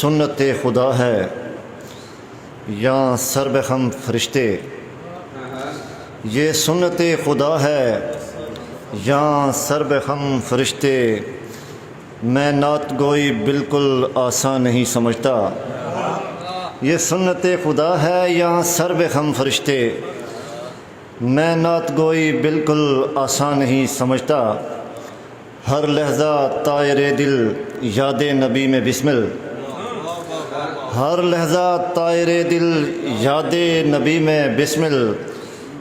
سنت خدا ہے یا سر بخم فرشتے، یہ سنت خدا ہے یا سر بخم فرشتے، میں نعت گوئی بالکل آسان نہیں سمجھتا۔ یہ سنت خدا ہے یا سر بخم فرشتے، میں نعت گوئی بالکل آسان نہیں سمجھتا۔ ہر لحظہ طائر دل یاد نبی میں بسمل، ہر لحظہ طائر دل یاد نبی میں بسمل،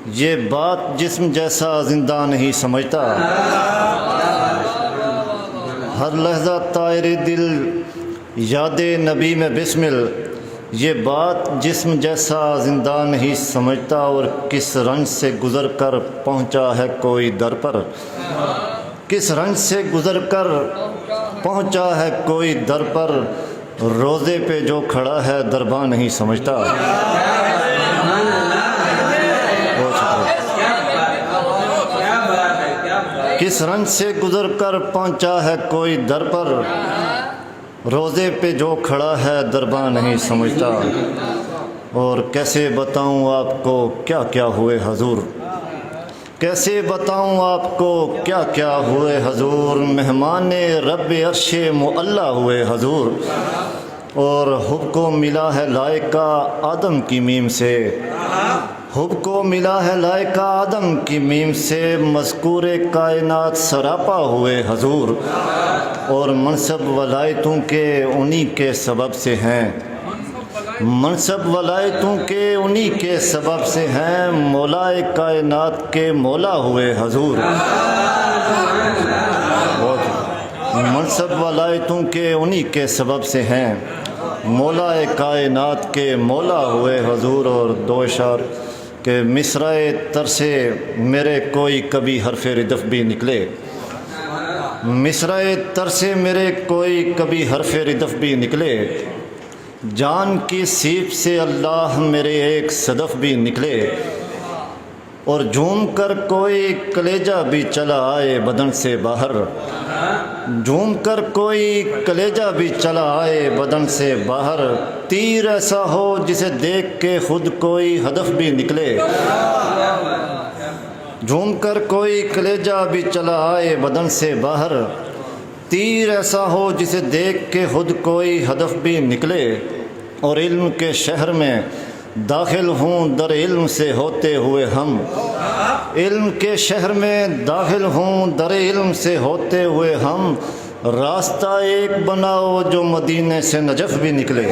یہ بات جسم جیسا زندہ نہیں سمجھتا۔ ہر لحظہ طائر دل یاد نبی میں بسمل، یہ بات جسم جیسا زندہ نہیں سمجھتا۔ اور کس رنج سے گزر کر پہنچا ہے کوئی در پر، کس رنج سے گزر کر پہنچا ہے کوئی در پر، روزے پہ جو کھڑا ہے درباں نہیں سمجھتا۔ کس رنج سے گزر کر پہنچا ہے کوئی در پر، روزے پہ جو کھڑا ہے درباں نہیں سمجھتا۔ اور کیسے بتاؤں آپ کو کیا کیا ہوئے حضور، کیسے بتاؤں آپ کو کیا کیا ہوئے حضور، مہمان رب عرش معلیٰ ہوئے حضور۔ اور حب کو ملا ہے لائقہ آدم کی میم سے، حب کو ملا ہے لائقہ آدم کی میم سے، مذکور کائنات سراپا ہوئے حضور۔ اور منصب ولایتوں کے انہی کے سبب سے ہیں، منصب ولایتوں کے انہی کے سبب سے ہیں، مولائے کائنات کے مولا ہوئے حضور۔ منصب ولایتوں کے انہی کے سبب سے ہیں، مولائے کائنات کے مولا ہوئے حضور۔ اور دو اشعار کہ مصرعِ تر سے میرے کوئی کبھی حرف ردف بھی نکلے، مصرعِ تر سے میرے کوئی کبھی حرف ردف بھی نکلے، جان کی سیپ سے اللہ میرے ایک صدف بھی نکلے، اور جھوم کر کوئی کلیجہ بھی چلا آئے بدن سے باہر، جھوم کر کوئی کلیجہ بھی چلا آئے بدن سے باہر، تیر ایسا ہو جسے دیکھ کے خود کوئی ہدف بھی نکلے، جھوم کر کوئی کلیجہ بھی چلا آئے بدن سے باہر، تیر ایسا ہو جسے دیکھ کے خود کوئی ہدف بھی نکلے۔ اور علم کے شہر میں داخل ہوں در علم سے ہوتے ہوئے ہم، علم کے شہر میں داخل ہوں در علم سے ہوتے ہوئے ہم، راستہ ایک بناؤ جو مدینے سے نجف بھی نکلے۔